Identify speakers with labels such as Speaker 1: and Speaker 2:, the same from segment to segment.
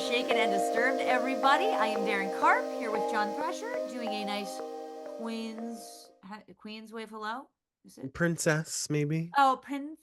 Speaker 1: Shaken and Disturbed, everybody. I am Daryn Carp here with John Thrasher doing a nice Queen's wave hello. Is it?
Speaker 2: Princess, maybe.
Speaker 1: Oh, princess,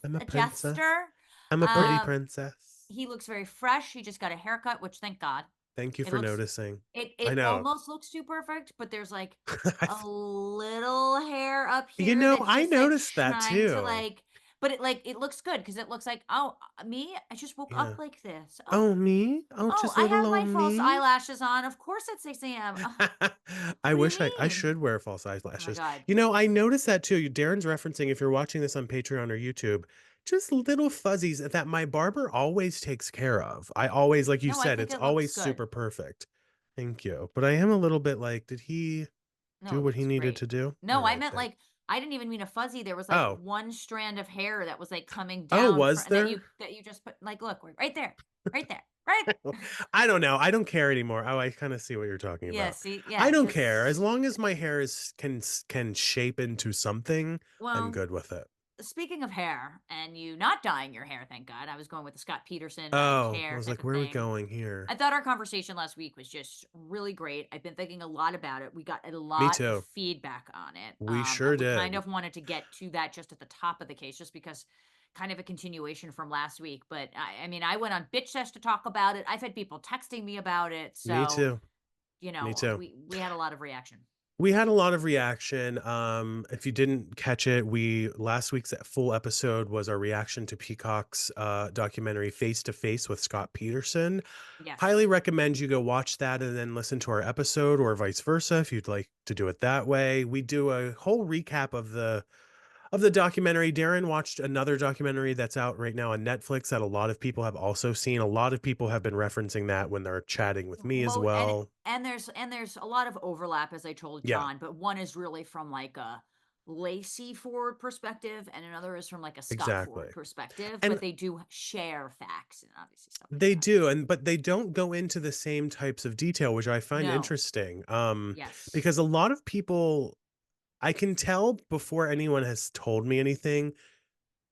Speaker 2: I'm a
Speaker 1: a
Speaker 2: princess.
Speaker 1: jester.
Speaker 2: I'm a pretty
Speaker 1: Um,
Speaker 2: princess.
Speaker 1: he looks very fresh. He just got a haircut, which thank God.
Speaker 2: Thank you
Speaker 1: It
Speaker 2: for
Speaker 1: looks
Speaker 2: noticing. I
Speaker 1: it
Speaker 2: know.
Speaker 1: almost looks too perfect, but there's like a little hair up
Speaker 2: You
Speaker 1: here
Speaker 2: know,
Speaker 1: that's
Speaker 2: I
Speaker 1: just like
Speaker 2: noticed that
Speaker 1: trying to
Speaker 2: too.
Speaker 1: like, but it looks good because it looks like, oh, me, I just woke
Speaker 2: Yeah.
Speaker 1: up like this. Oh,
Speaker 2: Oh, me? Oh,
Speaker 1: oh,
Speaker 2: just
Speaker 1: I
Speaker 2: little
Speaker 1: have my
Speaker 2: old
Speaker 1: false
Speaker 2: me?
Speaker 1: eyelashes on. Of course at 6 a.m.
Speaker 2: I
Speaker 1: What do you
Speaker 2: wish I
Speaker 1: mean?
Speaker 2: should wear false
Speaker 1: Oh my
Speaker 2: eyelashes.
Speaker 1: God.
Speaker 2: You know, I noticed that too. Darren's referencing, if you're watching this on Patreon or YouTube, just little fuzzies that my barber always takes care of. I always, like you
Speaker 1: No, I
Speaker 2: said,
Speaker 1: think
Speaker 2: it's
Speaker 1: it looks
Speaker 2: always
Speaker 1: good.
Speaker 2: super perfect. Thank you. But I am a little bit like, did he
Speaker 1: No,
Speaker 2: do
Speaker 1: it
Speaker 2: what he
Speaker 1: looks
Speaker 2: needed
Speaker 1: great.
Speaker 2: to do? All
Speaker 1: No, I
Speaker 2: right,
Speaker 1: meant
Speaker 2: thanks.
Speaker 1: like I didn't even mean a fuzzy. There was like
Speaker 2: Oh,
Speaker 1: one strand of hair that was like coming
Speaker 2: oh,
Speaker 1: down
Speaker 2: was
Speaker 1: that
Speaker 2: there?
Speaker 1: you just put like look right there, right there, right there.
Speaker 2: I don't know. I don't care anymore. Oh, I kind of see what you're talking
Speaker 1: Yeah,
Speaker 2: about.
Speaker 1: see,
Speaker 2: I
Speaker 1: yeah,
Speaker 2: don't care
Speaker 1: because
Speaker 2: as long as my hair is can shape into something. I'm
Speaker 1: well,
Speaker 2: good with it.
Speaker 1: speaking of hair and you not dyeing your hair, thank God. I was going with the Scott Peterson dye your
Speaker 2: Oh, I
Speaker 1: hair
Speaker 2: was
Speaker 1: type
Speaker 2: like,
Speaker 1: of
Speaker 2: where are we
Speaker 1: thing.
Speaker 2: going here?
Speaker 1: I thought our conversation last week was just really great. I've been thinking a lot about it. We got a
Speaker 2: Me
Speaker 1: lot of
Speaker 2: too.
Speaker 1: feedback on it.
Speaker 2: We
Speaker 1: And
Speaker 2: sure
Speaker 1: we kind
Speaker 2: did.
Speaker 1: of wanted to get to that just at the top of the case, just because kind of a continuation from last week. But I mean, I went on Bitch Sesh to talk about it. I've had people texting me about it.
Speaker 2: Me
Speaker 1: So,
Speaker 2: too. Me too.
Speaker 1: we had a lot of reaction.
Speaker 2: We had a lot of reaction. If you didn't catch it, we last week's full episode was our reaction to Peacock's documentary Face to Face with Scott Peterson. Highly
Speaker 1: Yes.
Speaker 2: recommend you go watch that and then listen to our episode, or vice versa if you'd like to do it that way. We do a whole recap of the documentary. Darren watched another documentary that's out right now on Netflix that a lot of people have also seen. A lot of people have been referencing that when they're chatting with me as
Speaker 1: Mo
Speaker 2: well.
Speaker 1: and there's a lot of overlap, as I told
Speaker 2: Yeah,
Speaker 1: John, but one is really from like a Lacey Ford perspective and another is from like a Scott Ford
Speaker 2: exactly.
Speaker 1: perspective,
Speaker 2: And
Speaker 1: but they do share facts and obviously stuff like
Speaker 2: they
Speaker 1: that.
Speaker 2: do, and but they don't go into the same types of detail, which I find
Speaker 1: No.
Speaker 2: interesting.
Speaker 1: Yes.
Speaker 2: Because a lot of people, I can tell before anyone has told me anything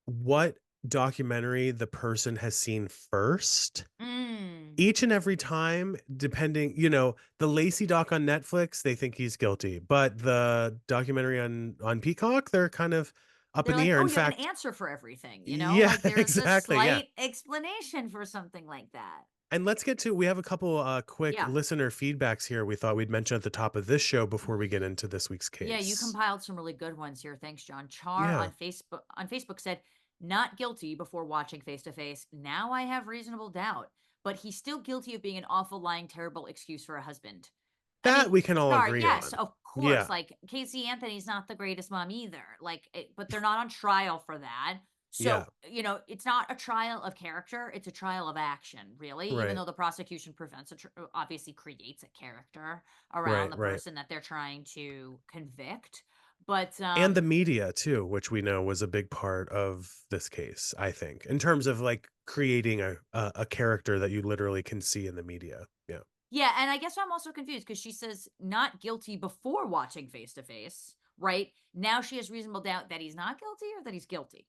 Speaker 2: what documentary the person has seen first.
Speaker 1: Mm.
Speaker 2: Each and every time, depending, the Lacey doc on Netflix, they think he's guilty, but the documentary on Peacock, they're kind of up in
Speaker 1: They're
Speaker 2: the
Speaker 1: like,
Speaker 2: air.
Speaker 1: "Oh,
Speaker 2: In
Speaker 1: you have an
Speaker 2: fact,
Speaker 1: answer for everything," you know?
Speaker 2: yeah,
Speaker 1: Like there's a
Speaker 2: exactly, yeah.
Speaker 1: slight explanation for something like that.
Speaker 2: And let's get to, we have a couple quick
Speaker 1: Yeah.
Speaker 2: listener feedbacks here we thought we'd mention at the top of this show before we get into this week's
Speaker 1: Yeah, you
Speaker 2: case.
Speaker 1: compiled some really good ones here. Thanks, John. Char
Speaker 2: Yeah.
Speaker 1: on Facebook said, "Not guilty before watching Face to Face. Now I have reasonable doubt, but he's still guilty of being an awful, lying, terrible excuse for a husband." I
Speaker 2: That
Speaker 1: mean,
Speaker 2: we can all
Speaker 1: Char,
Speaker 2: agree
Speaker 1: yes,
Speaker 2: on.
Speaker 1: of course.
Speaker 2: Yeah.
Speaker 1: Like Casey Anthony's not the greatest mom either. But they're not on trial for that.
Speaker 2: Yeah.
Speaker 1: So, it's not a trial of character, it's a trial of action, really, even
Speaker 2: Right.
Speaker 1: though the prosecution obviously creates a character around
Speaker 2: Right.
Speaker 1: the
Speaker 2: Right.
Speaker 1: person that they're trying to convict. But
Speaker 2: And the media too, which we know was a big part of this case, I think, in terms of like creating a character that you literally can see in the media. Yeah.
Speaker 1: yeah, and I guess I'm also confused because she says not guilty before watching Face to Face, right? Now she has reasonable doubt that he's not guilty or that he's guilty.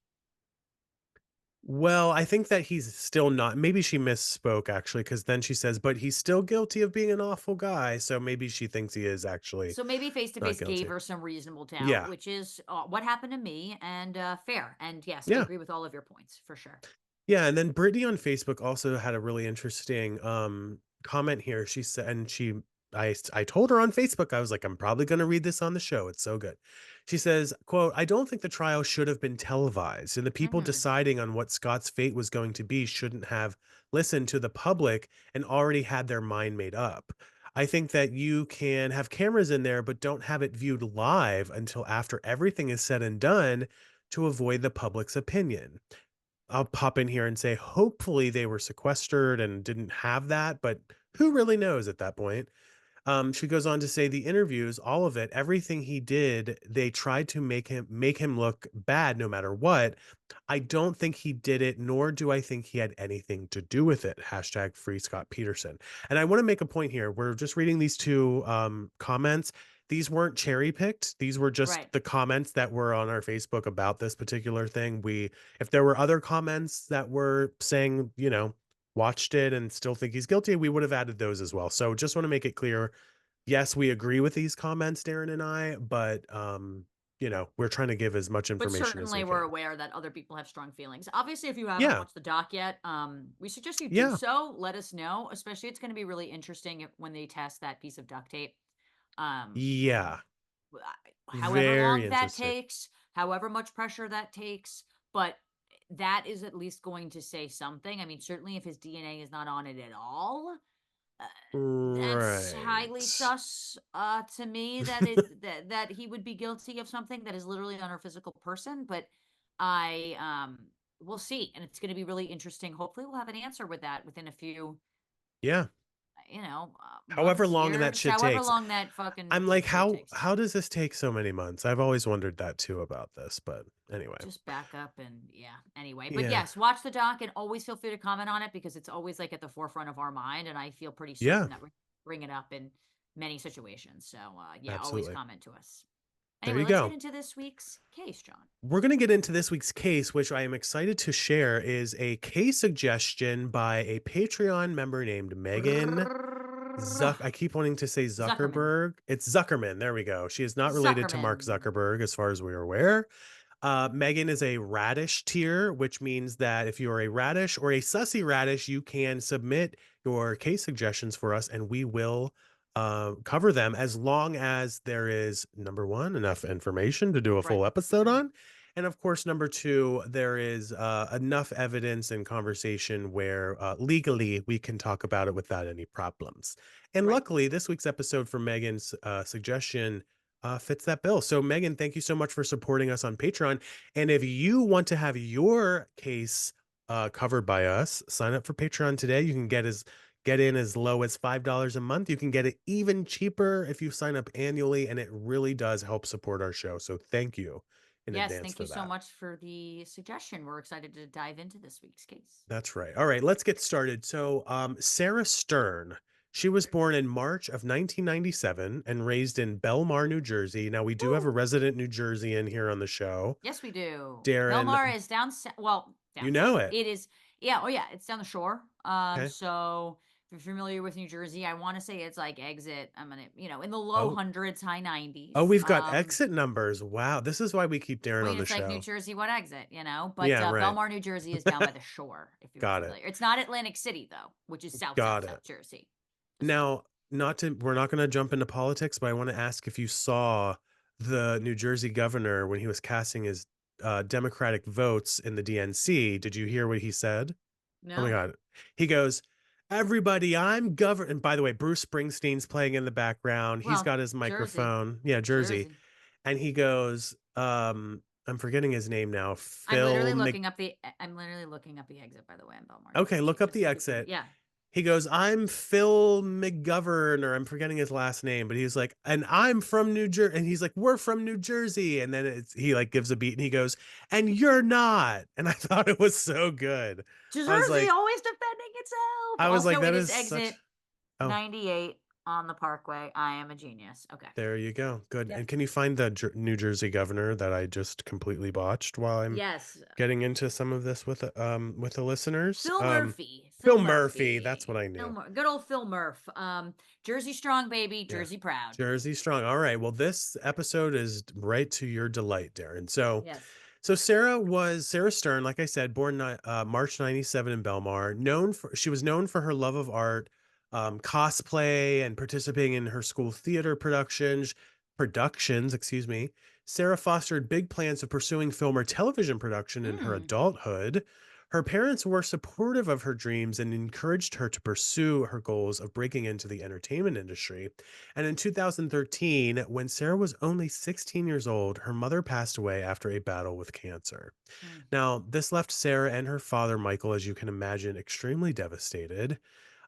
Speaker 2: Well, I think that he's still not. Maybe she misspoke actually, because then she says, but he's still guilty of being an awful guy. So maybe she thinks he is actually
Speaker 1: So maybe Face to
Speaker 2: not
Speaker 1: Face gave
Speaker 2: guilty.
Speaker 1: her some reasonable doubt,
Speaker 2: Yeah.
Speaker 1: which is what happened to me and fair. And yes, I
Speaker 2: Yeah.
Speaker 1: agree with all of your points for sure.
Speaker 2: Yeah. And then Brittany on Facebook also had a really interesting comment here. She said, and I told her on Facebook, I was like, I'm probably going to read this on the show. It's so good. She says, quote, I don't think the trial should have been televised, and the people
Speaker 1: Hmm.
Speaker 2: deciding on what Scott's fate was going to be shouldn't have listened to the public and already had their mind made up. I think that you can have cameras in there, but don't have it viewed live until after everything is said and done to avoid the public's opinion. I'll pop in here and say, hopefully they were sequestered and didn't have that, but who really knows at that point? She goes on to say the interviews, all of it, everything he did, they tried to make him look bad no matter what. I don't think he did it, nor do I think he had anything to do with it. Hashtag free Scott Peterson. And I want to make a point here. We're just reading these two comments. These weren't cherry picked. These were just
Speaker 1: Right.
Speaker 2: the comments that were on our Facebook about this particular thing. If there were other comments that were saying, watched it and still think he's guilty, we would have added those as well. So just want to make it clear, yes, we agree with these comments, Darren and I, but we're trying to give as much
Speaker 1: But
Speaker 2: information as
Speaker 1: certainly
Speaker 2: we
Speaker 1: we're
Speaker 2: can.
Speaker 1: aware that other people have strong feelings. Obviously, if you haven't
Speaker 2: Yeah.
Speaker 1: watched the doc yet, we suggest you do
Speaker 2: Yeah.
Speaker 1: so. Let us know. Especially, it's going to be really interesting when they test that piece of duct tape. Um,
Speaker 2: Yeah.
Speaker 1: however
Speaker 2: Very
Speaker 1: long that
Speaker 2: interesting.
Speaker 1: takes, however much pressure that takes, but that is at least going to say something. I mean, certainly if his DNA is not on it at all, uh, that's highly
Speaker 2: Right.
Speaker 1: sus to me that that he would be guilty of something that is literally on our physical person. But I we'll see, and it's going to be really interesting. Hopefully, we'll have an answer with that within a few,
Speaker 2: Yeah. However
Speaker 1: months,
Speaker 2: long that
Speaker 1: years,
Speaker 2: shit
Speaker 1: however
Speaker 2: takes.
Speaker 1: long that fucking
Speaker 2: I'm like,
Speaker 1: piece of tape
Speaker 2: how
Speaker 1: takes.
Speaker 2: how does this take so many months? I've always wondered that too about this, but anyway.
Speaker 1: Just back up and yeah. Anyway, but
Speaker 2: Yeah.
Speaker 1: yes, watch the doc and always feel free to comment on it because it's always like at the forefront of our mind, and I feel pretty
Speaker 2: Yeah,
Speaker 1: certain that we bring it up in many situations. So yeah, always
Speaker 2: absolutely.
Speaker 1: comment to us.
Speaker 2: There
Speaker 1: Anyway,
Speaker 2: you
Speaker 1: let's get
Speaker 2: go.
Speaker 1: into this week's case, John.
Speaker 2: We're going to get into this week's case, which I am excited to share is a case suggestion by a Patreon member named Megan I keep wanting to say
Speaker 1: Zuckerman.
Speaker 2: Zuckerberg. It's Zuckerman. There we go. She is not related to Mark
Speaker 1: Zuckerman.
Speaker 2: Zuckerberg, as far as we are aware. Megan is a radish tier, which means that if you are a radish or a sussy radish, you can submit your case suggestions for us and we will cover them as long as there is number one, enough information to do a
Speaker 1: Right.
Speaker 2: full episode on. And of course, number two, there is enough evidence and conversation where legally we can talk about it without any problems. And
Speaker 1: Right.
Speaker 2: luckily, this week's episode for Megan's suggestion fits that bill. So, Megan, thank you so much for supporting us on Patreon. And if you want to have your case covered by us, sign up for Patreon today. You can get in as low as $5 a month. You can get it even cheaper if you sign up annually, and it really does help support our show. So, thank you in
Speaker 1: Yes,
Speaker 2: advance
Speaker 1: thank you
Speaker 2: for
Speaker 1: so
Speaker 2: that.
Speaker 1: much for the suggestion. We're excited to dive into this week's case.
Speaker 2: That's right. All right, let's get started. So, Sarah Stern, she was born in March of 1997 and raised in Belmar, New Jersey. Now, we do have a
Speaker 1: Woo!
Speaker 2: resident New Jerseyan here on the show.
Speaker 1: Yes, we do.
Speaker 2: Darren,
Speaker 1: Belmar is down, well,
Speaker 2: you
Speaker 1: down
Speaker 2: know
Speaker 1: south.
Speaker 2: it.
Speaker 1: It is, yeah, oh yeah, it's down the shore.
Speaker 2: Okay.
Speaker 1: So if you're familiar with New Jersey, I want to say it's like exit. I'm gonna, in the low
Speaker 2: Oh,
Speaker 1: hundreds, high
Speaker 2: oh,
Speaker 1: 90s.
Speaker 2: we've got exit numbers. Wow, this is why we keep
Speaker 1: I
Speaker 2: Darren on
Speaker 1: mean,
Speaker 2: the
Speaker 1: it's like New
Speaker 2: show.
Speaker 1: Jersey, what exit? But
Speaker 2: Yeah, right.
Speaker 1: Belmar, New Jersey is down by the shore, if you're
Speaker 2: Got it.
Speaker 1: familiar. It's not Atlantic City though, which is
Speaker 2: Got
Speaker 1: South
Speaker 2: it.
Speaker 1: Jersey. Just saying.
Speaker 2: Now, not to we're not going to jump into politics, but I want to ask if you saw the New Jersey governor when he was casting his Democratic votes in the DNC. Did you hear what he said? Oh my
Speaker 1: No.
Speaker 2: God. He goes, "Everybody, I'm governor." And by the way, Bruce Springsteen's playing in the background. He's
Speaker 1: Well,
Speaker 2: got his
Speaker 1: Jersey.
Speaker 2: microphone. Yeah, Jersey.
Speaker 1: Jersey.
Speaker 2: And he goes, I'm forgetting his name now.
Speaker 1: I'm literally looking up the exit, by the way, in Belmar, New
Speaker 2: Okay,
Speaker 1: Jersey,
Speaker 2: look up
Speaker 1: just
Speaker 2: the
Speaker 1: to be clear.
Speaker 2: exit.
Speaker 1: Yeah.
Speaker 2: He goes, "I'm Phil McGovern," or I'm forgetting his last name, but he's like, "And I'm from New Jersey." And he's like, "We're from New Jersey." And then he like gives a beat and he goes, "And you're not." And I thought it was so good. I was
Speaker 1: Jersey
Speaker 2: like,
Speaker 1: always defending itself.
Speaker 2: I was like,
Speaker 1: Also, it
Speaker 2: that
Speaker 1: is
Speaker 2: is such.
Speaker 1: exit
Speaker 2: Oh,
Speaker 1: 98 on the Parkway. I am a genius. Okay.
Speaker 2: there you go. Good.
Speaker 1: Yep.
Speaker 2: And can you find the New Jersey governor that I just completely botched while I'm
Speaker 1: Yes.
Speaker 2: getting into some of this with the listeners?
Speaker 1: Phil Murphy.
Speaker 2: Phil
Speaker 1: Phil
Speaker 2: Murphy. That's what
Speaker 1: Murphy.
Speaker 2: I knew.
Speaker 1: Good old Phil Murph. Jersey strong, baby.
Speaker 2: Yeah.
Speaker 1: Jersey proud.
Speaker 2: Jersey strong. All right. Well, this episode is right to your delight, Darren. So,
Speaker 1: Yes.
Speaker 2: so Sarah Stern, like I said, born March 97 in Belmar, she was known for her love of art, cosplay and participating in her school theater productions, excuse me. Sarah fostered big plans of pursuing film or television production in her
Speaker 1: Mm.
Speaker 2: adulthood. Her parents were supportive of her dreams and encouraged her to pursue her goals of breaking into the entertainment industry. And in 2013, when Sarah was only 16 years old, her mother passed away after a battle with cancer.
Speaker 1: Mm.
Speaker 2: Now, this left Sarah and her father, Michael, as you can imagine, extremely devastated.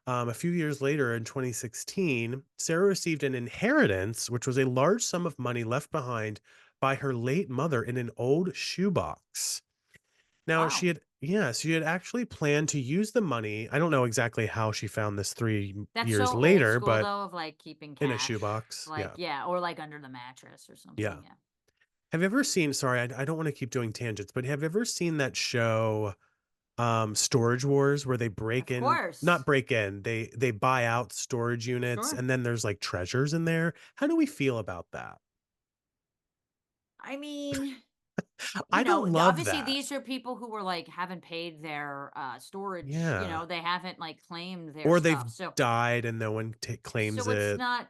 Speaker 2: A few years later, in 2016, Sarah received an inheritance, which was a large sum of money left behind by her late mother in an old shoebox. Now,
Speaker 1: Wow.
Speaker 2: she had actually planned to use the money. I don't know exactly how she found this
Speaker 1: That's
Speaker 2: years
Speaker 1: so old
Speaker 2: later,
Speaker 1: school
Speaker 2: but
Speaker 1: though, of like keeping
Speaker 2: in a
Speaker 1: cash.
Speaker 2: shoebox.
Speaker 1: Like,
Speaker 2: Yeah.
Speaker 1: yeah, or like under the mattress or
Speaker 2: Yeah.
Speaker 1: something. Yeah.
Speaker 2: Have you ever seen, sorry, I don't want to keep doing tangents, but have you ever seen that show, Storage Wars where they
Speaker 1: Of course.
Speaker 2: not break in, they buy out storage units
Speaker 1: Sure.
Speaker 2: and then there's like treasures in there. How do we feel about that?
Speaker 1: I mean,
Speaker 2: I don't love
Speaker 1: obviously
Speaker 2: that.
Speaker 1: these are people who were like haven't paid their storage,
Speaker 2: Yeah.
Speaker 1: they haven't like claimed their
Speaker 2: Or they've
Speaker 1: stuff. So
Speaker 2: died and no one claims
Speaker 1: it's
Speaker 2: it.
Speaker 1: not,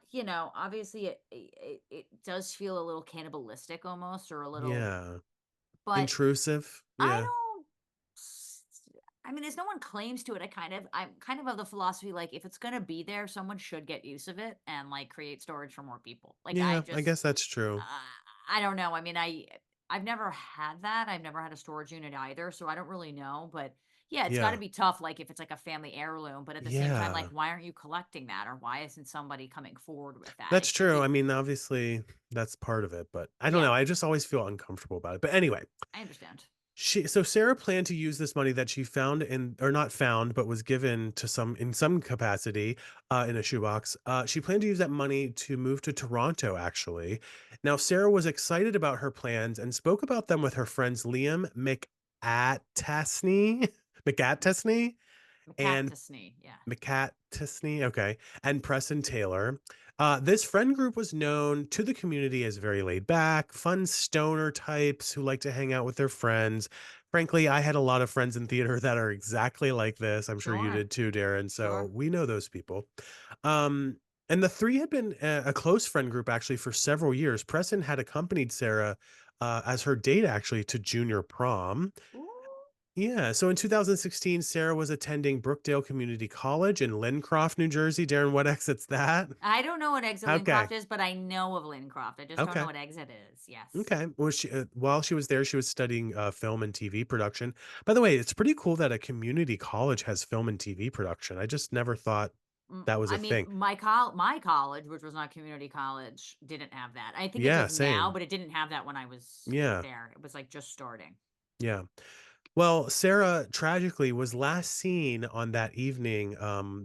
Speaker 1: obviously it does feel a little cannibalistic almost, or a little,
Speaker 2: Yeah.
Speaker 1: but
Speaker 2: Intrusive.
Speaker 1: I
Speaker 2: Yeah.
Speaker 1: don't s- I mean, as no one claims to it, I'm kind of the philosophy, like, if it's gonna be there, someone should get use of it and like create storage for more people. Like,
Speaker 2: Yeah, I guess that's true.
Speaker 1: I don't know. I mean, I've never had that. I've never had a storage unit either, so I don't really know. But yeah, it's got to
Speaker 2: Yeah.
Speaker 1: be tough. Like if it's like a family heirloom, but at the same time, like,
Speaker 2: Yeah.
Speaker 1: why aren't you collecting that, or why isn't somebody coming forward with that?
Speaker 2: That's true. I mean, obviously that's part of it, but I don't
Speaker 1: Yeah,
Speaker 2: know. I just always feel uncomfortable about it. But anyway,
Speaker 1: I understand.
Speaker 2: Sarah planned to use this money that she found in or not found, but was given to some in some capacity in a shoebox. She planned to use that money to move to Toronto, actually. Now, Sarah was excited about her plans and spoke about them with her friends Liam McAtasney, McAtasney and
Speaker 1: McCartney, yeah.
Speaker 2: McCartney, okay, and Preston Taylor. This friend group was known to the community as very laid back, fun stoner types who like to hang out with their friends. Frankly, I had a lot of friends in theater that are exactly like this. I'm sure you
Speaker 1: Sure,
Speaker 2: did too, Daryn. So
Speaker 1: sure.
Speaker 2: we know those people. Um, and the three had been a close friend group actually for several years. Preston had accompanied Sarah as her date actually to junior prom.
Speaker 1: Ooh.
Speaker 2: Yeah. So in 2016, Sarah was attending Brookdale Community College in Lincroft, New Jersey. Darren, what exit's that?
Speaker 1: I don't know what exit
Speaker 2: Okay.
Speaker 1: Lincroft is, but I know of Lincroft. I just don't know
Speaker 2: Okay.
Speaker 1: what exit is. Yes.
Speaker 2: Okay. Well, while she was there, she was studying film and TV production. By the way, it's pretty cool that a community college has film and TV production. I just never thought that was a
Speaker 1: I mean,
Speaker 2: thing.
Speaker 1: my college, which was not community college, didn't have that. I think it
Speaker 2: Yeah.
Speaker 1: does now,
Speaker 2: Same.
Speaker 1: but it didn't have that when I was
Speaker 2: Yeah.
Speaker 1: there. It was like just starting.
Speaker 2: Yeah. Well, Sarah tragically was last seen on that evening.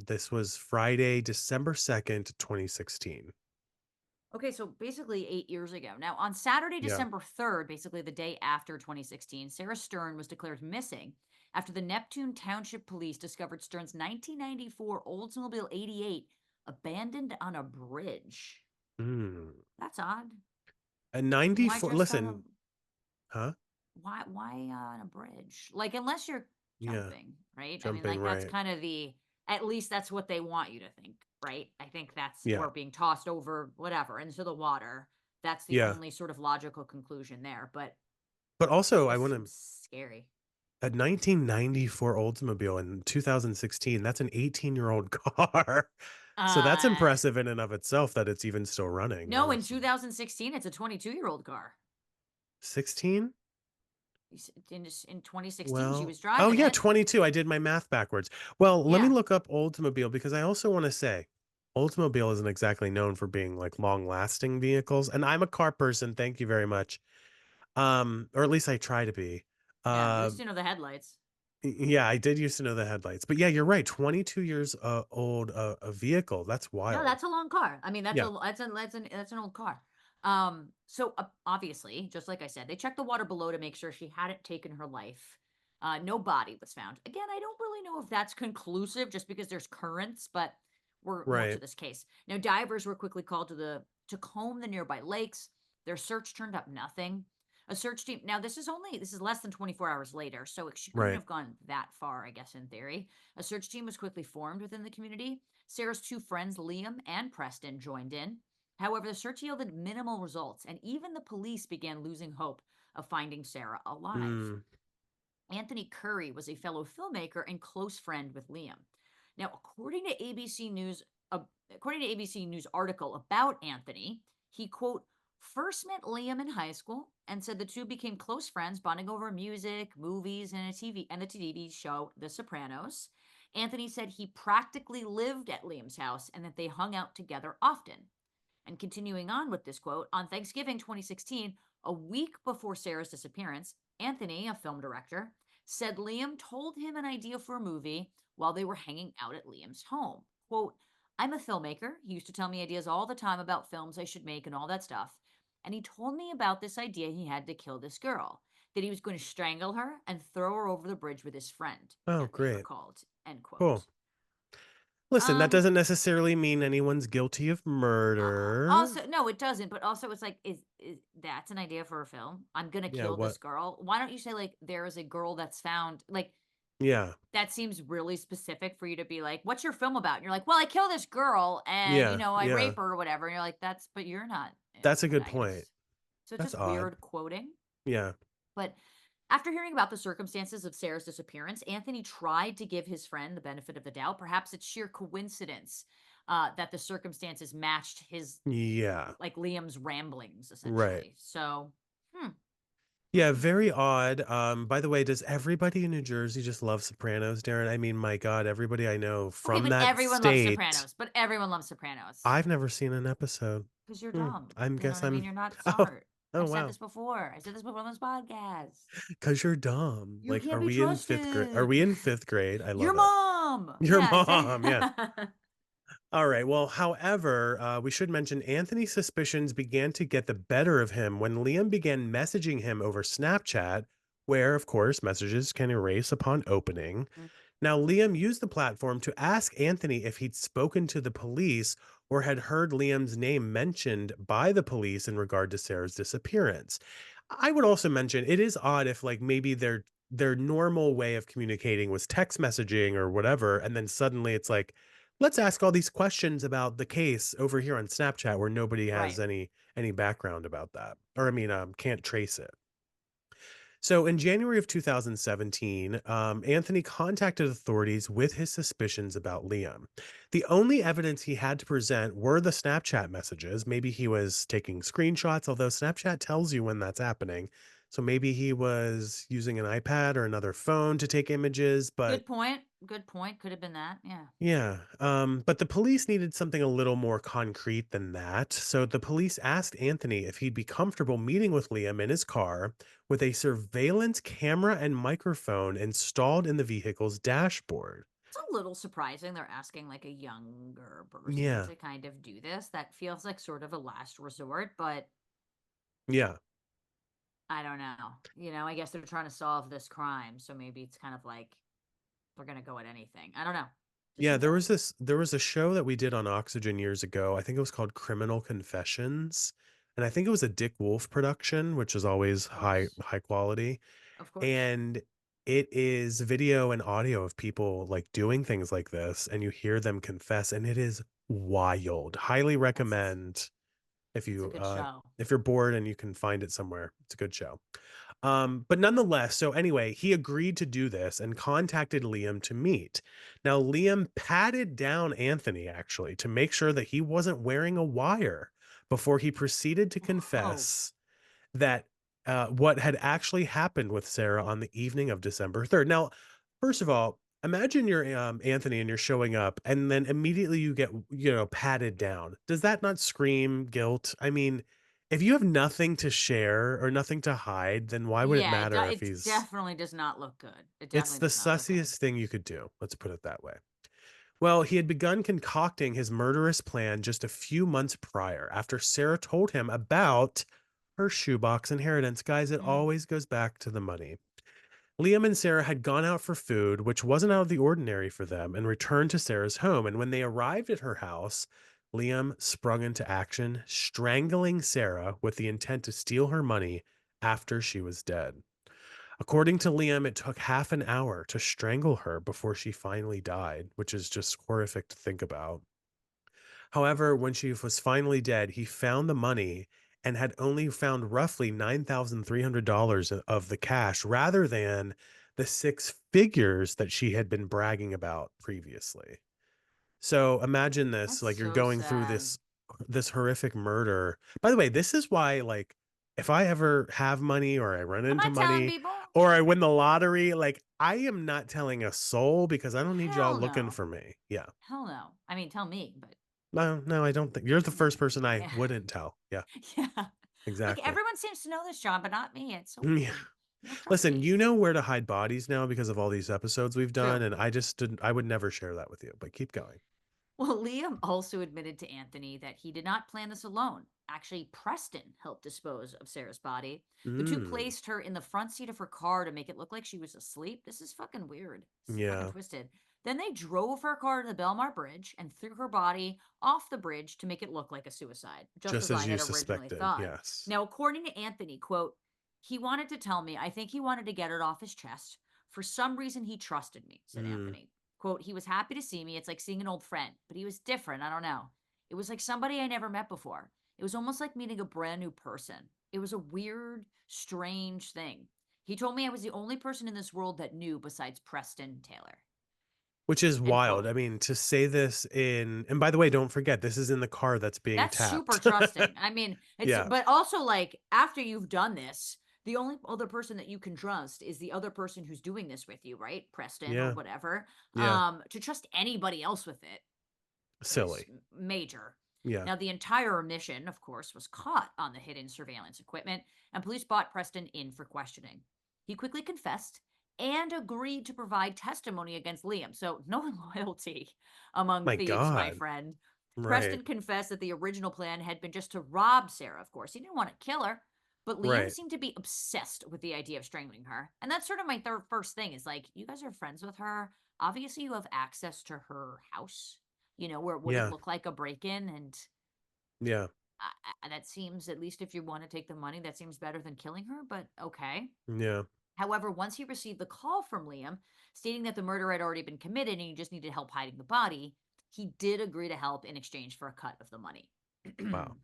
Speaker 2: This was Friday, December 2nd, 2016.
Speaker 1: Okay, so basically 8 years ago. Now, on Saturday,
Speaker 2: Yeah.
Speaker 1: December 3rd, basically the day after 2016, Sarah Stern was declared missing after the Neptune Township Police discovered Stern's 1994 Oldsmobile 88 abandoned on a bridge.
Speaker 2: Mm.
Speaker 1: That's odd.
Speaker 2: A
Speaker 1: I mean, why
Speaker 2: 94
Speaker 1: just on a
Speaker 2: listen, huh?
Speaker 1: why on a bridge? Like, unless you're
Speaker 2: Yeah,
Speaker 1: jumping, right? I mean,
Speaker 2: jumping,
Speaker 1: like, that's
Speaker 2: right.
Speaker 1: kind of the, at least that's what they want you to think, right? I think that's,
Speaker 2: Yeah,
Speaker 1: or being tossed over whatever into the water. That's the
Speaker 2: yeah.
Speaker 1: only sort of logical conclusion there, but
Speaker 2: But also, I
Speaker 1: just
Speaker 2: wanna
Speaker 1: seems scary.
Speaker 2: a 1994 Oldsmobile in 2016, that's an 18-year-old car. So that's
Speaker 1: Uh
Speaker 2: impressive in and of itself that it's even still running,
Speaker 1: no, in
Speaker 2: honestly.
Speaker 1: 2016 it's a 22-year-old car.
Speaker 2: 16?
Speaker 1: In 2016 she
Speaker 2: Well,
Speaker 1: was
Speaker 2: oh,
Speaker 1: driving
Speaker 2: yeah,
Speaker 1: it.
Speaker 2: 22, I did my math backwards. Well, let me
Speaker 1: Yeah.
Speaker 2: look up Oldsmobile because I also wanna say, Oldsmobile isn't exactly known for being, like, long-lasting vehicles, and I'm a car person, thank you very much. Or at least I try to be.
Speaker 1: Yeah, you
Speaker 2: Uh,
Speaker 1: used to know the headlights.
Speaker 2: yeah, I did used to know the headlights, but yeah, you're right. 22 years old, a vehicle. That's
Speaker 1: No,
Speaker 2: wild.
Speaker 1: that's a long car. I mean,
Speaker 2: Yeah,
Speaker 1: that's an old car. So obviously, just like I said, they checked the water below to make sure she hadn't taken her life. No body was found. Again, I don't really know if that's conclusive, just because there's currents, but we're more to
Speaker 2: right.
Speaker 1: this case. Now, divers were quickly called to comb the nearby lakes. Their search turned up nothing. A search team. Now, this is less than 24 hours later, so she couldn't
Speaker 2: Right.
Speaker 1: have gone that far, I guess, in theory. A search team was quickly formed within the community. Sarah's two friends, Liam and Preston, joined in. However, the search yielded minimal results, and even the police began losing hope of finding Sarah alive.
Speaker 2: Mm,
Speaker 1: Anthony Curry was a fellow filmmaker and close friend with Liam. Now, uh, according to ABC News article about Anthony, he quote first met Liam in high school and said the two became close friends, bonding over music, movies, and the TV show The Sopranos. Anthony said he practically lived at Liam's house and that they hung out together often. And continuing on with this quote, on Thanksgiving 2016, a week before Sarah's disappearance, Anthony, a film director, said Liam told him an idea for a movie while they were hanging out at Liam's home. Quote, I'm a filmmaker. He used to tell me ideas all the time about films I should make and all that stuff. And he told me about this idea he had to kill this girl. that he was going to strangle her and throw her over the bridge with his friend
Speaker 2: Oh,
Speaker 1: that they
Speaker 2: great.
Speaker 1: recalled. End
Speaker 2: Cool.
Speaker 1: quote.
Speaker 2: Listen, that
Speaker 1: Um,
Speaker 2: doesn't necessarily mean anyone's guilty of murder.
Speaker 1: Also, no, it doesn't. But also, it's like, is that's an idea for a film? I'm gonna
Speaker 2: Yeah,
Speaker 1: kill this
Speaker 2: what?
Speaker 1: girl. Why don't you say like there is a girl that's found? Like
Speaker 2: Yeah.
Speaker 1: that seems really specific for you to be like, what's your film about? And you're like, well, I kill this girl and
Speaker 2: Yeah.
Speaker 1: I
Speaker 2: Yeah.
Speaker 1: rape her or whatever. And you're like, that's but you're not
Speaker 2: That's a good point.
Speaker 1: protagonist. So it's
Speaker 2: That's
Speaker 1: just
Speaker 2: odd.
Speaker 1: weird quoting.
Speaker 2: Yeah.
Speaker 1: But after hearing about the circumstances of Sarah's disappearance, Anthony tried to give his friend the benefit of the doubt. Perhaps it's sheer coincidence that the circumstances matched his,
Speaker 2: Yeah.
Speaker 1: like Liam's ramblings,
Speaker 2: Right.
Speaker 1: essentially. So, hmm,
Speaker 2: Yeah,
Speaker 1: interesting.
Speaker 2: very odd. By the way, does everybody in New Jersey just love Sopranos, Daryn? I mean, my God, everybody I know
Speaker 1: Okay,
Speaker 2: from
Speaker 1: but
Speaker 2: that
Speaker 1: everyone loves
Speaker 2: state,
Speaker 1: Sopranos. But everyone loves Sopranos
Speaker 2: I've never seen an episode.
Speaker 1: because you're
Speaker 2: Hmm.
Speaker 1: dumb.
Speaker 2: I
Speaker 1: You know what
Speaker 2: guess
Speaker 1: I mean?
Speaker 2: I'm.
Speaker 1: You're not
Speaker 2: Oh,
Speaker 1: smart.
Speaker 2: oh
Speaker 1: I've said
Speaker 2: wow.
Speaker 1: this before. I said this before on this podcast.
Speaker 2: Because you're dumb.
Speaker 1: You
Speaker 2: Like,
Speaker 1: can't
Speaker 2: are
Speaker 1: be
Speaker 2: we in fifth grade? Are
Speaker 1: trusted.
Speaker 2: we in fifth grade? I
Speaker 1: Your
Speaker 2: love it.
Speaker 1: mom.
Speaker 2: Your
Speaker 1: Yeah. Say.
Speaker 2: mom, yeah. All right. Well, however, we should mention Anthony's suspicions began to get the better of him when Liam began messaging him over Snapchat, where, of course, messages can erase upon opening. Now, Liam used the platform to ask Anthony if he'd spoken to the police or had heard Liam's name mentioned by the police in regard to Sarah's disappearance. I would also mention it is odd if like maybe their normal way of communicating was text messaging or whatever, and then suddenly it's like, let's ask all these questions about the case over here on Snapchat where nobody has
Speaker 1: Right.
Speaker 2: any background about that. Or I mean, can't trace it. So in January of 2017, Anthony contacted authorities with his suspicions about Liam. The only evidence he had to present were the Snapchat messages. Maybe he was taking screenshots, although Snapchat tells you when that's happening. So maybe he was using an iPad or another phone to take images, but
Speaker 1: Good point. Good point. Could have been that. Yeah.
Speaker 2: yeah, but the police needed something a little more concrete than that. So the police asked Anthony if he'd be comfortable meeting with Liam in his car with a surveillance camera and microphone installed in the vehicle's dashboard.
Speaker 1: It's a little surprising they're asking like a younger person
Speaker 2: Yeah,
Speaker 1: to kind of do this. That feels like sort of a last resort, but
Speaker 2: yeah,
Speaker 1: I don't know. I guess they're trying to solve this crime, so maybe it's kind of like they're going to go at anything. I don't know. Just
Speaker 2: yeah.
Speaker 1: seems odd.
Speaker 2: There was a show that we did on Oxygen years ago. I think it was called Criminal Confessions, and I think it was a Dick Wolf production, which is always
Speaker 1: Of course.
Speaker 2: high quality.
Speaker 1: Of course.
Speaker 2: And it is video and audio of people like doing things like this, and you hear them confess, and it is wild. Highly
Speaker 1: That's
Speaker 2: recommend
Speaker 1: it's a good show.
Speaker 2: if you're bored and you can find it somewhere. It's a good show. But nonetheless, so anyway, he agreed to do this and contacted Liam to meet. Now, Liam patted down Anthony actually to make sure that he wasn't wearing a wire before he proceeded to
Speaker 1: Whoa.
Speaker 2: confess that what had actually happened with Sarah on the evening of December 3rd. Now, first of all, imagine you're Anthony and you're showing up and then immediately you get, patted down. Does that not scream guilt? I mean, if you have nothing to share or nothing to hide, then why would it
Speaker 1: Yeah,
Speaker 2: matter if
Speaker 1: it
Speaker 2: he's
Speaker 1: definitely does not look good. It
Speaker 2: it's
Speaker 1: definitely
Speaker 2: the
Speaker 1: does not look good.
Speaker 2: sussiest thing you could do. Let's put it that way. Well, he had begun concocting his murderous plan just a few months prior after Sarah told him about her shoebox inheritance. Guys, it
Speaker 1: Mm.
Speaker 2: always goes back to the money. Liam and Sarah had gone out for food, which wasn't out of the ordinary for them, and returned to Sarah's home. And when they arrived at her house, Liam sprung into action, strangling Sarah with the intent to steal her money after she was dead. According to Liam, it took half an hour to strangle her before she finally died, which is just horrific to think about. However, when she was finally dead, he found the money and had only found roughly $9,300 of the cash rather than the six figures that she had been bragging about previously. So imagine this,
Speaker 1: That's
Speaker 2: like you're
Speaker 1: so
Speaker 2: going through
Speaker 1: sad.
Speaker 2: this horrific murder. By the way, this is why like if I ever have money or I run
Speaker 1: Am
Speaker 2: into
Speaker 1: I telling
Speaker 2: money
Speaker 1: people?
Speaker 2: or I win the lottery, like I am not telling a soul because I don't need y'all
Speaker 1: Hell
Speaker 2: looking
Speaker 1: no.
Speaker 2: for me. Yeah.
Speaker 1: Hell no. I mean, tell me, but
Speaker 2: No, no, I don't think you're the first person I
Speaker 1: yeah.
Speaker 2: wouldn't tell. Yeah,
Speaker 1: Yeah. Like
Speaker 2: exactly.
Speaker 1: everyone seems to know this, John, but not me. It's so
Speaker 2: Yeah.
Speaker 1: weird. You don't trust
Speaker 2: Listen,
Speaker 1: me.
Speaker 2: you know where to hide bodies now because of all these episodes we've done,
Speaker 1: True.
Speaker 2: and I just didn't, I would never share that with you, but keep going.
Speaker 1: Well, Liam also admitted to Anthony that he did not plan this alone. actually Preston helped dispose of Sarah's body. The two
Speaker 2: Mm,
Speaker 1: placed her in the front seat of her car to make it look like she was asleep. This is fucking weird. It's fucking
Speaker 2: yeah.
Speaker 1: twisted. Then they drove her car to the Belmar Bridge and threw her body off the bridge to make it look like a suicide, just
Speaker 2: Just
Speaker 1: as I
Speaker 2: as you
Speaker 1: had originally
Speaker 2: suspected.
Speaker 1: thought.
Speaker 2: Yes.
Speaker 1: Now, according to Anthony, quote, he wanted to tell me, I think he wanted to get it off his chest. For some reason, he trusted me, said
Speaker 2: Mm,
Speaker 1: Anthony. Quote, he was happy to see me. It's like seeing an old friend, but he was different. I don't know. It was like somebody I never met before. It was almost like meeting a brand new person. It was a weird, strange thing. He told me I was the only person in this world that knew besides Preston Taylor.
Speaker 2: which is
Speaker 1: End
Speaker 2: wild.
Speaker 1: quote.
Speaker 2: I mean, to say this and by the way, don't forget, this is in the car that's being
Speaker 1: That's super
Speaker 2: tapped.
Speaker 1: trusting. I mean, it's,
Speaker 2: Yeah.
Speaker 1: but also like after you've done this, the only other person that you can trust is the other person who's doing this with you, right? Preston or
Speaker 2: Yeah.
Speaker 1: whatever.
Speaker 2: Yeah.
Speaker 1: To trust anybody else with it is
Speaker 2: Silly.
Speaker 1: major.
Speaker 2: Yeah.
Speaker 1: Now, the entire mission, of course, was caught on the hidden surveillance equipment, and police brought Preston in for questioning. He quickly confessed and agreed to provide testimony against Liam. So, no loyalty among
Speaker 2: My
Speaker 1: thieves, my
Speaker 2: God.
Speaker 1: friend.
Speaker 2: Right.
Speaker 1: Preston confessed that the original plan had been just to rob Sarah, of course. He didn't want to kill her, but Liam
Speaker 2: Right.
Speaker 1: seemed to be obsessed with the idea of strangling her. And that's sort of my first thing is like, you guys are friends with her. Obviously, you have access to her house, where it wouldn't
Speaker 2: Yeah.
Speaker 1: look like a break in. And
Speaker 2: Yeah.
Speaker 1: that seems, at least if you want to take the money, that seems better than killing her, but okay.
Speaker 2: Yeah.
Speaker 1: However, once he received the call from Liam stating that the murder had already been committed and he just needed help hiding the body, he did agree to help in exchange for a cut of the money.
Speaker 2: Wow.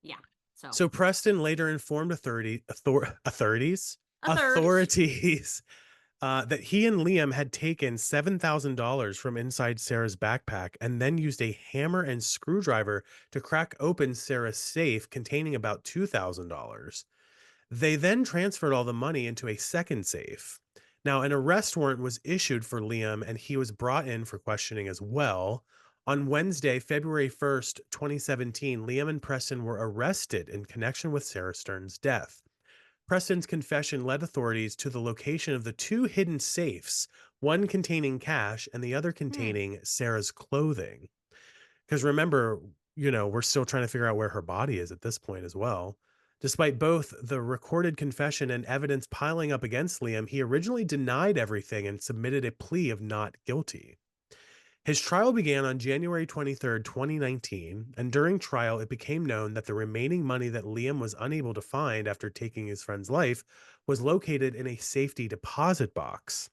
Speaker 1: Yeah. So,
Speaker 2: So Preston later informed
Speaker 1: authorities.
Speaker 2: authorities that he and Liam had taken $7,000 from inside Sarah's backpack and then used a hammer and screwdriver to crack open Sarah's safe containing about $2,000. They then transferred all the money into a second safe. Now, an arrest warrant was issued for Liam and he was brought in for questioning as well. On Wednesday, February 1st, 2017, Liam and Preston were arrested in connection with Sarah Stern's death. Preston's confession led authorities to the location of the two hidden safes, one containing cash and the other
Speaker 1: Hmm.
Speaker 2: containing Sarah's clothing. Because remember, we're still trying to figure out where her body is at this point as well. Despite both the recorded confession and evidence piling up against Liam, he originally denied everything and submitted a plea of not guilty. His trial began on January 23rd, 2019, and during trial, it became known that the remaining money that Liam was unable to find after taking his friend's life was located in a safety deposit box.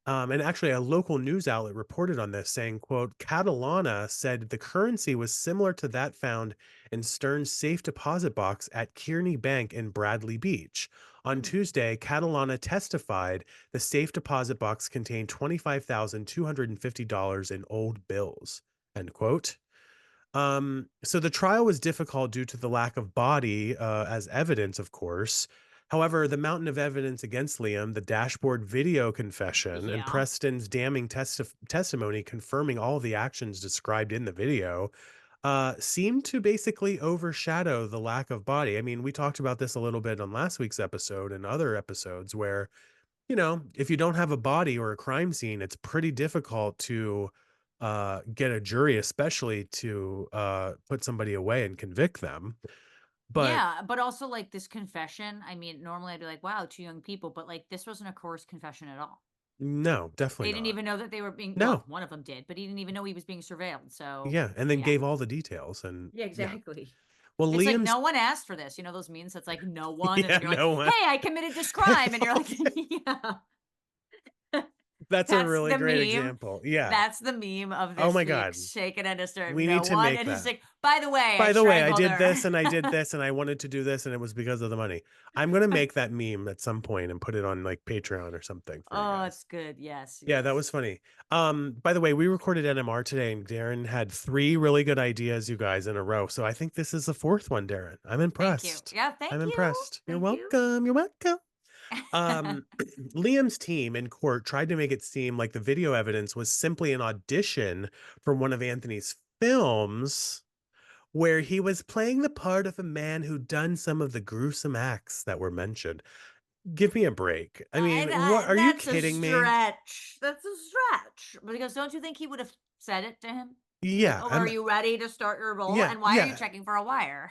Speaker 2: And actually, a local news outlet reported on this saying, quote, Catalana said the currency was similar to that found in Stern's safe deposit box at Kearney Bank in Bradley Beach. On
Speaker 1: Hmm.
Speaker 2: Tuesday, Catalana testified the safe deposit box contained $25,250 in old bills, end quote. So the trial was difficult due to the lack of body as evidence, of course. However, the mountain of evidence against Liam, the dashboard video confession, and
Speaker 1: Yeah.
Speaker 2: Preston's damning testimony confirming all the actions described in the video seemed to basically overshadow the lack of body. I mean, we talked about this a little bit on last week's episode and other episodes where if you don't have a body or a crime scene, it's pretty difficult to get a jury, especially to put somebody away and convict them. But
Speaker 1: Yeah, but also like this confession, I mean, normally I'd be like, wow, two young people, but like this wasn't a coerced confession at all.
Speaker 2: no,
Speaker 1: They
Speaker 2: definitely
Speaker 1: didn't
Speaker 2: not.
Speaker 1: even know that they were being, well,
Speaker 2: No.
Speaker 1: one of them did, but he didn't even know he was being surveilled. So,
Speaker 2: Yeah. And then
Speaker 1: yeah.
Speaker 2: gave all the details. And
Speaker 1: Yeah,
Speaker 2: yeah.
Speaker 1: exactly.
Speaker 2: Well,
Speaker 1: It's like
Speaker 2: Liam's,
Speaker 1: no one asked for this. You know those memes that's like no one, and
Speaker 2: yeah,
Speaker 1: then you're like,
Speaker 2: no one.
Speaker 1: "Hey, I committed this crime," and you're like, "Yeah."
Speaker 2: That's a
Speaker 1: That's
Speaker 2: really
Speaker 1: the
Speaker 2: great
Speaker 1: meme.
Speaker 2: example. Yeah.
Speaker 1: That's the meme of
Speaker 2: Oh
Speaker 1: this
Speaker 2: my God.
Speaker 1: week's Shaken and Disturbed.
Speaker 2: We need
Speaker 1: No
Speaker 2: to
Speaker 1: one,
Speaker 2: make
Speaker 1: and he's
Speaker 2: that.
Speaker 1: like, "By the way, I
Speaker 2: By the way, I
Speaker 1: strangled
Speaker 2: did
Speaker 1: her."
Speaker 2: this and I did this and I wanted to do this and it was because of the money. I'm going to make that meme at some point and put it on like Patreon or something for you
Speaker 1: Oh,
Speaker 2: guys.
Speaker 1: it's good. Yes,
Speaker 2: Yeah, that
Speaker 1: yes.
Speaker 2: was funny. By the way, we recorded NMR today and Daryn had 3 really good ideas, you guys, in a row. So I think this is the 4th one, Daryn. I'm
Speaker 1: Thank you.
Speaker 2: impressed.
Speaker 1: Yeah,
Speaker 2: I'm
Speaker 1: thank you.
Speaker 2: impressed. You're
Speaker 1: Thank you.
Speaker 2: welcome. You're welcome. Um, Liam's team in court tried to make it seem like the video evidence was simply an audition for one of Anthony's films where he was playing the part of a man who'd done some of the gruesome acts that were mentioned. Give me a break. I mean, what are you
Speaker 1: That's a
Speaker 2: kidding me?
Speaker 1: stretch. That's a stretch. Because don't you think he would have said it to him?
Speaker 2: Yeah,
Speaker 1: Oh, are you ready to start your roll?
Speaker 2: yeah,
Speaker 1: And why are you
Speaker 2: yeah.
Speaker 1: checking for a wire?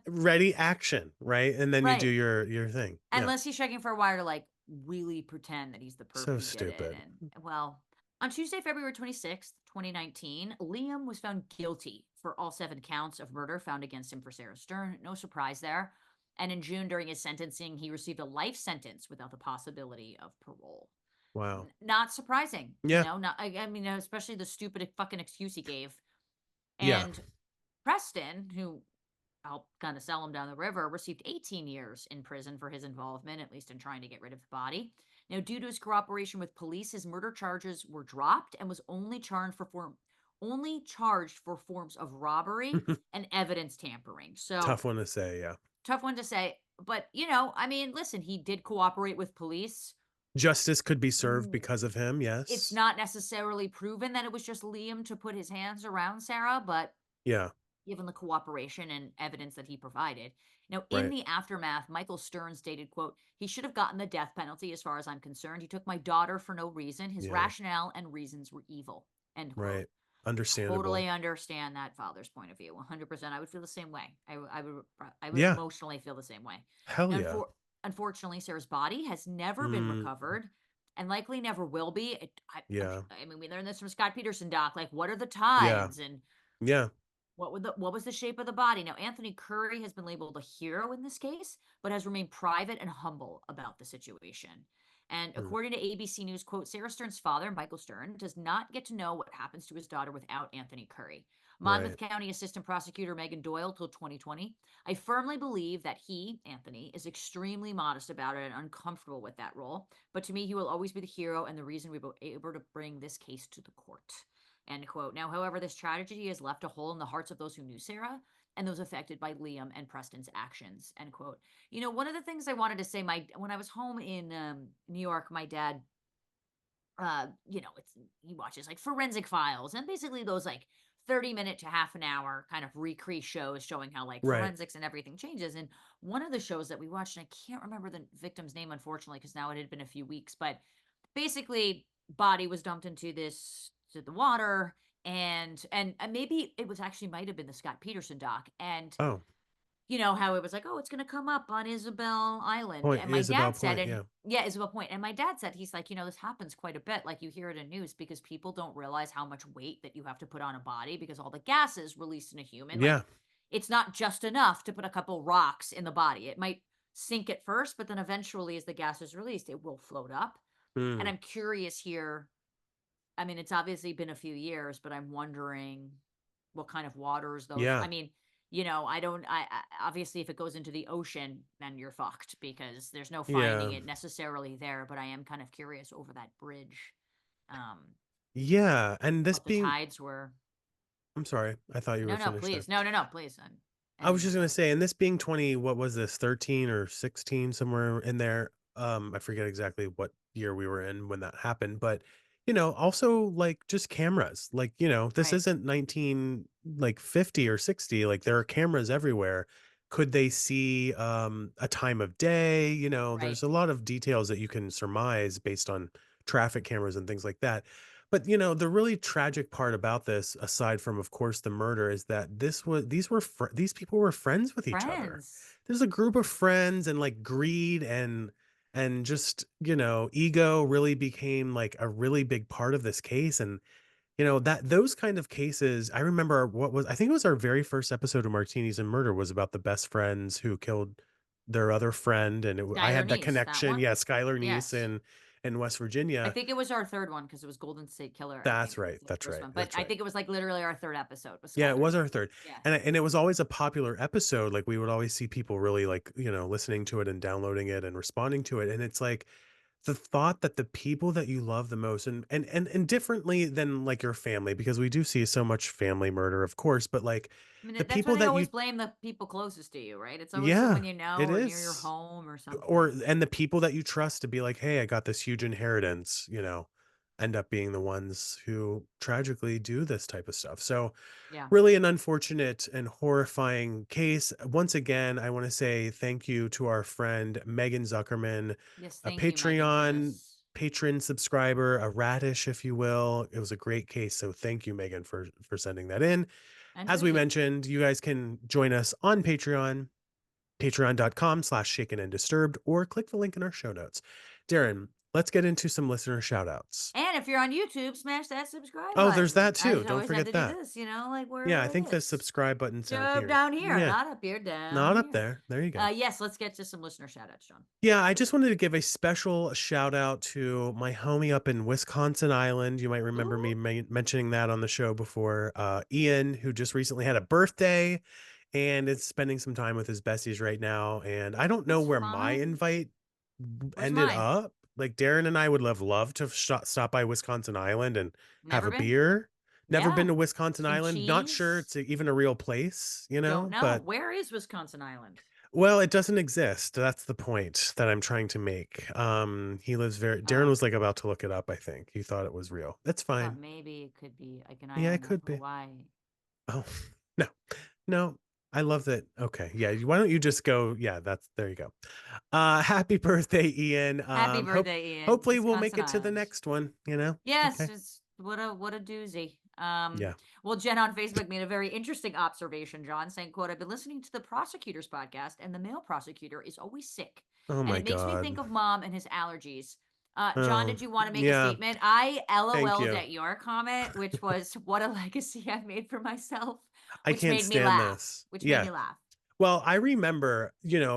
Speaker 2: Ready, action, right? And then you do
Speaker 1: Right.
Speaker 2: your thing. Yeah.
Speaker 1: Unless he's checking for a wire to like really pretend that he's the perp
Speaker 2: So
Speaker 1: who did it.
Speaker 2: stupid.
Speaker 1: And well, on Tuesday, February 26th, 2019, Liam was found guilty for all 7 counts of murder found against him for Sarah Stern. No surprise there. And in June, during his sentencing, he received a life sentence without the possibility of parole.
Speaker 2: Wow.
Speaker 1: Not surprising,
Speaker 2: Yeah.
Speaker 1: not, I mean, especially the stupid fucking excuse he gave.
Speaker 2: Yeah.
Speaker 1: And Preston, who helped kind of sell him down the river, received 18 years in prison for his involvement, at least in trying to get rid of the body. Now, due to his cooperation with police, his murder charges were dropped and was only charged for forms of robbery and evidence tampering. So
Speaker 2: Tough one to say, yeah.
Speaker 1: tough one to say, but I mean, listen, he did cooperate with police.
Speaker 2: Justice could be served
Speaker 1: Mm,
Speaker 2: because of him,
Speaker 1: It's
Speaker 2: yes.
Speaker 1: not necessarily proven that it was just Liam to put his hands around Sarah, but
Speaker 2: Yeah,
Speaker 1: given the cooperation and evidence that he provided. Now, in
Speaker 2: right.
Speaker 1: the aftermath, Michael Stern stated, quote, he should have gotten the death penalty as far as I'm concerned. He took my daughter for no reason. His
Speaker 2: Yeah,
Speaker 1: rationale and reasons were evil, end quote.
Speaker 2: right. Understandable.
Speaker 1: Totally understand that father's point of view. 100%. I would feel the same way. I would
Speaker 2: Yeah.
Speaker 1: emotionally feel the same way.
Speaker 2: Hell
Speaker 1: Now,
Speaker 2: yeah.
Speaker 1: unfortunately, Sarah's body has never been
Speaker 2: Mm,
Speaker 1: recovered and likely never will be.
Speaker 2: yeah.
Speaker 1: I mean, we learned this from Scott Peterson doc. Like, what are the
Speaker 2: Yeah.
Speaker 1: tides and
Speaker 2: Yeah.
Speaker 1: what was the shape of the body? Now, Anthony Curry has been labeled a hero in this case, but has remained private and humble about the situation. And
Speaker 2: Mm,
Speaker 1: according to ABC News, quote, Sarah Stern's father, Michael Stern, does not get to know what happens to his daughter without Anthony Curry. Monmouth
Speaker 2: right.
Speaker 1: County Assistant Prosecutor Megan Doyle told 2020, I firmly believe that he, Anthony, is extremely modest about it and uncomfortable with that role. But to me, he will always be the hero and the reason we were able to bring this case to the court. End quote. Now, however, this tragedy has left a hole in the hearts of those who knew Sarah and those affected by Liam and Preston's actions. End quote. One of the things I wanted to say, when I was home in New York, my dad, he watches like Forensic Files and basically those like 30-minute to half an hour kind of recreate shows showing how like
Speaker 2: Right.
Speaker 1: forensics and everything changes. And one of the shows that we watched, and I can't remember the victim's name, unfortunately, because now it had been a few weeks, but basically body was dumped into the water, and maybe it was actually might have been the Scott Peterson doc, and
Speaker 2: Oh,
Speaker 1: how it was like, oh, it's going to come up on Isabel Island,
Speaker 2: Point
Speaker 1: and my
Speaker 2: Isabel
Speaker 1: dad said,
Speaker 2: Point,
Speaker 1: and
Speaker 2: yeah.
Speaker 1: yeah, Isabel Point, and my dad said, he's like, this happens quite a bit, like you hear it in news because people don't realize how much weight that you have to put on a body because all the gases released in a human, like
Speaker 2: Yeah.
Speaker 1: it's not just enough to put a couple rocks in the body. It might sink at first, but then eventually as the gas is released it will float up. And
Speaker 2: Mm,
Speaker 1: I'm curious here, I mean, it's obviously been a few years, but I'm wondering what kind of waters those.
Speaker 2: yeah.
Speaker 1: I mean, I don't. Obviously, if it goes into the ocean, then you're fucked because there's no finding
Speaker 2: Yeah.
Speaker 1: it necessarily there. But I am kind of curious over that bridge, um,
Speaker 2: Yeah. And this
Speaker 1: what the
Speaker 2: being,
Speaker 1: tides were.
Speaker 2: I'm sorry. I thought you
Speaker 1: No,
Speaker 2: were
Speaker 1: no,
Speaker 2: finished there.
Speaker 1: please, no, no, no, please. I'm
Speaker 2: I was
Speaker 1: ending
Speaker 2: just
Speaker 1: my
Speaker 2: gonna
Speaker 1: thought.
Speaker 2: say, and this being 20, what was this, 13 or 16, somewhere in there. I forget exactly what year we were in when that happened, but also like just cameras. Like, this
Speaker 1: Right,
Speaker 2: isn't 19 like 50 or 60. Like there are cameras everywhere. Could they see a time of day?
Speaker 1: right,
Speaker 2: There's a lot of details that you can surmise based on traffic cameras and things like that. But the really tragic part about this, aside from, of course, the murder, is that these people were friends with each other.
Speaker 1: friends,
Speaker 2: There's a group of friends, and like greed and just ego really became like a really big part of this case. And that those kind of cases, I remember I think it was our very first episode of Martinis and Murder was about the best friends who killed their other friend, and I
Speaker 1: Skylar
Speaker 2: had that
Speaker 1: Niece. That
Speaker 2: connection.
Speaker 1: one,
Speaker 2: Yeah, Skylar Niece
Speaker 1: yes.
Speaker 2: in West
Speaker 1: I
Speaker 2: Virginia.
Speaker 1: think it was our third one because it was Golden State Killer. I
Speaker 2: That's
Speaker 1: think was
Speaker 2: right.
Speaker 1: the
Speaker 2: That's
Speaker 1: first
Speaker 2: right.
Speaker 1: one, but
Speaker 2: That's
Speaker 1: I
Speaker 2: right.
Speaker 1: think it was like literally our third episode with
Speaker 2: Yeah, it
Speaker 1: Skylar
Speaker 2: was
Speaker 1: Niece.
Speaker 2: our third.
Speaker 1: Yeah,
Speaker 2: And it was always a popular episode. Like we would always see people really like, listening to it and downloading it and responding to it. And it's like the thought that the people that you love the most, and differently than like your family, because we do see so much family murder, of course, but like
Speaker 1: I mean
Speaker 2: the
Speaker 1: that's why
Speaker 2: people
Speaker 1: they
Speaker 2: that you
Speaker 1: always blame the people closest to you, right? It's always
Speaker 2: yeah,
Speaker 1: someone you know
Speaker 2: it
Speaker 1: or near your
Speaker 2: is.
Speaker 1: home or
Speaker 2: Or
Speaker 1: something.
Speaker 2: and the people that you trust to be like, "Hey, I got this huge inheritance," end up being the ones who tragically do this type of stuff. So,
Speaker 1: Yeah.
Speaker 2: really an unfortunate and horrifying case. Once again, I want to say thank you to our friend Megan Zuckerman,
Speaker 1: Yes.
Speaker 2: a
Speaker 1: Thank you, Megan, for
Speaker 2: Patreon
Speaker 1: this.
Speaker 2: patron subscriber, a radish, if you will. It was a great case. So thank you, Megan, for sending that in.
Speaker 1: And
Speaker 2: As we
Speaker 1: Susie.
Speaker 2: mentioned, you guys can join us on Patreon, patreon.com/shaken and disturbed, or click the link in our show notes. Daryn, let's get into some listener shout outs.
Speaker 1: And if you're on YouTube, smash that subscribe
Speaker 2: Oh, there's
Speaker 1: button.
Speaker 2: that
Speaker 1: I
Speaker 2: too.
Speaker 1: just
Speaker 2: Don't
Speaker 1: always have
Speaker 2: forget
Speaker 1: to do
Speaker 2: that.
Speaker 1: this, like
Speaker 2: Yeah, I
Speaker 1: wherever it
Speaker 2: think the
Speaker 1: is.
Speaker 2: subscribe button's down here.
Speaker 1: Down here,
Speaker 2: Yeah,
Speaker 1: not up here, down
Speaker 2: not up
Speaker 1: here.
Speaker 2: there. There you go.
Speaker 1: Yes, let's get to some listener shout outs, John.
Speaker 2: Yeah, I just wanted to give a special shout out to my homie up in Wisconsin Island. You might remember
Speaker 1: Ooh,
Speaker 2: me mentioning that on the show before. Ian, who just recently had a birthday and is spending some time with his besties right now. And I don't know
Speaker 1: that's
Speaker 2: where my
Speaker 1: fun.
Speaker 2: invite
Speaker 1: Where's
Speaker 2: ended
Speaker 1: mine?
Speaker 2: up. Like Daryn and I would love to stop by Wisconsin Island and have
Speaker 1: Never
Speaker 2: a
Speaker 1: been?
Speaker 2: beer. Never been
Speaker 1: Yeah.
Speaker 2: to Wisconsin
Speaker 1: Some
Speaker 2: Island. Not sure
Speaker 1: cheese?
Speaker 2: it's even a real place,
Speaker 1: Don't know.
Speaker 2: but
Speaker 1: Where is Wisconsin Island?
Speaker 2: well, it doesn't exist. That's the point that I'm trying to make. He lives Daryn
Speaker 1: Oh,
Speaker 2: was like about to look it up, I think. He thought it was real. That's
Speaker 1: I thought
Speaker 2: fine.
Speaker 1: maybe it could be like an
Speaker 2: Yeah, it
Speaker 1: island of
Speaker 2: could be.
Speaker 1: Hawaii.
Speaker 2: Oh, no. No. I love that. Okay. Yeah. Why don't you just go? Yeah, there you go. Happy birthday, Ian.
Speaker 1: Happy birthday, Ian.
Speaker 2: Hopefully we'll make
Speaker 1: Wisconsin
Speaker 2: it to the
Speaker 1: Island.
Speaker 2: next one,
Speaker 1: Yes,
Speaker 2: Okay.
Speaker 1: it's what a doozy.
Speaker 2: Yeah.
Speaker 1: Well, Jen on Facebook made a very interesting observation, John, saying, quote, I've been listening to the prosecutor's podcast, and the male prosecutor is always sick.
Speaker 2: Oh
Speaker 1: And
Speaker 2: my
Speaker 1: it makes me
Speaker 2: God.
Speaker 1: think of mom and his allergies. John,
Speaker 2: Oh,
Speaker 1: did you want to make a
Speaker 2: yeah.
Speaker 1: statement? I
Speaker 2: Thank
Speaker 1: LOL'd
Speaker 2: you.
Speaker 1: at your comment, which was what a legacy I've made for myself,
Speaker 2: I
Speaker 1: which
Speaker 2: can't
Speaker 1: made me
Speaker 2: stand
Speaker 1: laugh.
Speaker 2: this.
Speaker 1: Which made
Speaker 2: Yeah.
Speaker 1: me laugh.
Speaker 2: Well, I remember,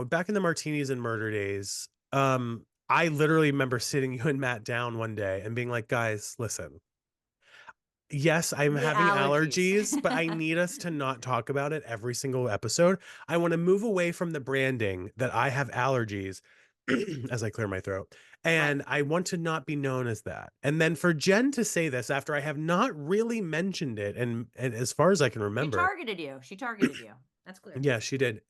Speaker 2: back in the martinis and murder days, I literally remember sitting you and Matt down one day and being like, guys, listen, yes, I'm
Speaker 1: The
Speaker 2: having
Speaker 1: allergies.
Speaker 2: allergies, but I need us to not talk about it every single episode. I want to move away from the branding that I have allergies as I clear my throat.
Speaker 1: Right.
Speaker 2: And I want to not be known as that. And then for Jen to say this after I have not really mentioned it, and as far as I can
Speaker 1: She
Speaker 2: remember,
Speaker 1: targeted you. She targeted you. That's clear.
Speaker 2: yeah, she did.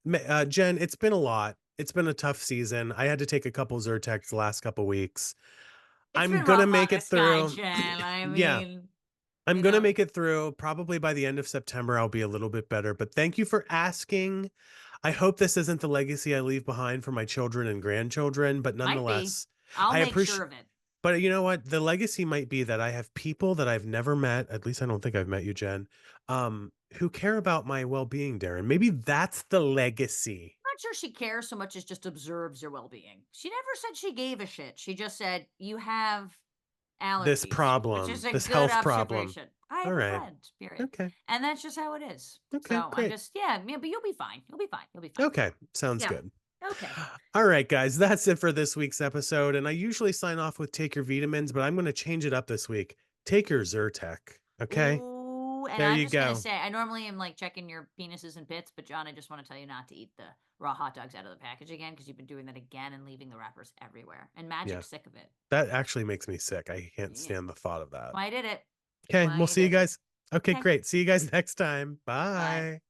Speaker 2: Jen, it's been a lot. It's been a tough season. I had to take a couple Zyrtecs the last couple weeks.
Speaker 1: It's
Speaker 2: I'm
Speaker 1: been
Speaker 2: gonna
Speaker 1: rough on
Speaker 2: make it
Speaker 1: this guy,
Speaker 2: through.
Speaker 1: Jen. I
Speaker 2: Yeah,
Speaker 1: mean,
Speaker 2: I'm
Speaker 1: you
Speaker 2: gonna
Speaker 1: know,
Speaker 2: make it through. Probably by the end of September, I'll be a little bit better. But thank you for asking. I hope this isn't the legacy I leave behind for my children and grandchildren, but
Speaker 1: might be.
Speaker 2: nonetheless,
Speaker 1: I'll
Speaker 2: I
Speaker 1: make sure
Speaker 2: appreciate.
Speaker 1: of it.
Speaker 2: But you know what? The legacy might be that I have people that I've never met, at least I don't think I've met you, Jen, who care about my well-being, Daryn. Maybe that's the legacy.
Speaker 1: I'm not sure she cares so much as just observes your well being. She never said she gave a shit. She just said, you have
Speaker 2: This
Speaker 1: allergies, which is
Speaker 2: problem,
Speaker 1: a
Speaker 2: this
Speaker 1: good
Speaker 2: health problem.
Speaker 1: observation. I
Speaker 2: All
Speaker 1: have a
Speaker 2: right.
Speaker 1: friend, period.
Speaker 2: Okay.
Speaker 1: And that's just how it is.
Speaker 2: Okay,
Speaker 1: So I
Speaker 2: great.
Speaker 1: just, yeah, but you'll be fine. You'll be fine. You'll be fine.
Speaker 2: Okay, sounds
Speaker 1: Yeah.
Speaker 2: good.
Speaker 1: Okay.
Speaker 2: All right, guys, that's it for this week's episode. And I usually sign off with take your vitamins, but I'm going to change it up this week. Take your Zyrtec. Okay.
Speaker 1: Ooh, and
Speaker 2: There
Speaker 1: I'm
Speaker 2: you
Speaker 1: just gonna
Speaker 2: go.
Speaker 1: say, I normally am like checking your penises and pits, but John, I just want to tell you not to eat the raw hot dogs out of the package again because you've been doing that again and leaving the wrappers everywhere. And
Speaker 2: Yeah,
Speaker 1: Magic's sick of it.
Speaker 2: that actually makes me sick. I can't
Speaker 1: Yeah,
Speaker 2: stand the thought of that.
Speaker 1: why did it?
Speaker 2: Okay, we'll
Speaker 1: Why
Speaker 2: see you
Speaker 1: did it?
Speaker 2: guys. Okay,
Speaker 1: Okay.
Speaker 2: great. See you guys next time.
Speaker 1: Bye.
Speaker 2: Bye.